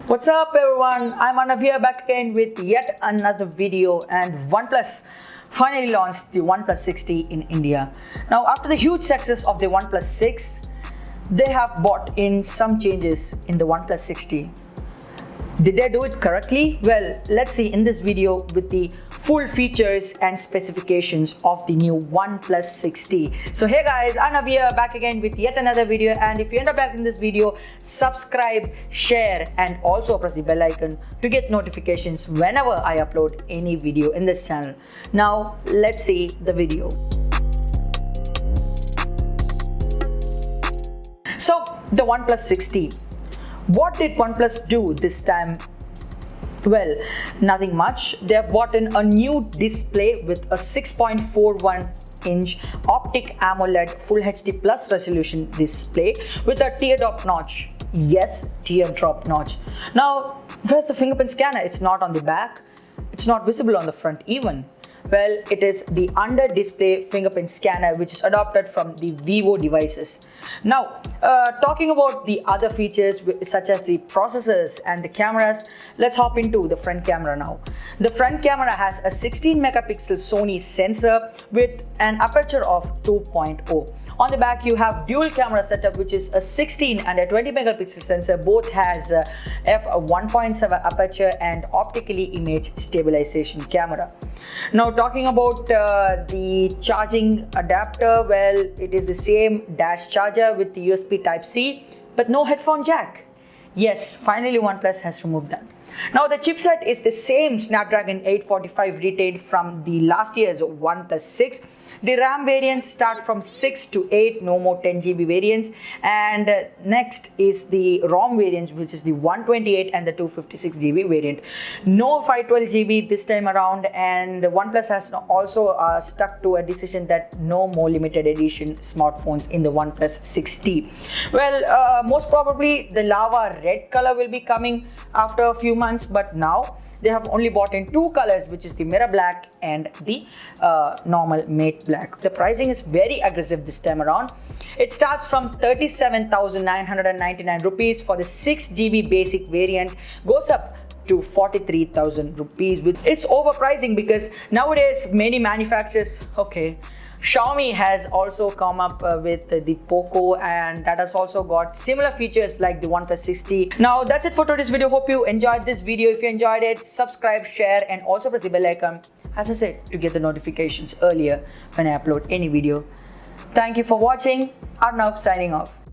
What's up everyone, I'm Arnav here back again with yet another video, and OnePlus finally launched the OnePlus 6T in India. Now after the huge success of the OnePlus 6, they have brought in some changes in the OnePlus 6T. Did they do it correctly? Well, let's see in this video with the full features and specifications of the new OnePlus 6T. So hey guys, Arnav here back again with yet another video, and if you end up liking this video, subscribe, share and also press the bell icon to get notifications whenever I upload any video in this channel. Now let's see the video. So the OnePlus 6T. What did OnePlus do this time? Well, nothing much. They have brought in a new display with a 6.41-inch optic AMOLED Full HD Plus resolution display with a teardrop notch. Yes, teardrop notch. Now, where's the fingerprint scanner? It's not on the back. It's not visible on the front even. Well, it is the under-display fingerprint scanner which is adopted from the Vivo devices. Now, talking about the other features such as the processors and the cameras, let's hop into the front camera now. The front camera has a 16 megapixel Sony sensor with an aperture of 2.0. On the back, you have dual camera setup, which is a 16 and a 20 megapixel sensor. Both has f1.7 aperture and optically image stabilization camera. Now talking about the charging adapter, well, it is the same dash charger with the USB Type-C, but no headphone jack. Yes, finally OnePlus has removed that. Now the chipset is the same Snapdragon 845 retained from the last year's OnePlus 6. The RAM variants start from 6 to 8, no more 10 GB variants. And next is the ROM variants, which is the 128 and the 256 GB variant. No 512 GB this time around, and OnePlus has also stuck to a decision that no more limited edition smartphones in the OnePlus 6T. Well, most probably the lava red color will be coming after a few months, but now they have only bought in two colors, which is the mirror black and the normal matte black. The pricing is very aggressive this time around. It starts from 37,999 rupees for the 6 GB basic variant, goes up to 43,000 rupees. It's overpricing because nowadays many manufacturers, Xiaomi has also come up with the Poco, and that has also got similar features like the OnePlus 6T. Now that's it for today's video. Hope you enjoyed this video. If you enjoyed it, subscribe, share and also press the bell icon, as I said, to get the notifications earlier when I upload any video. Thank you for watching. Arnav signing off.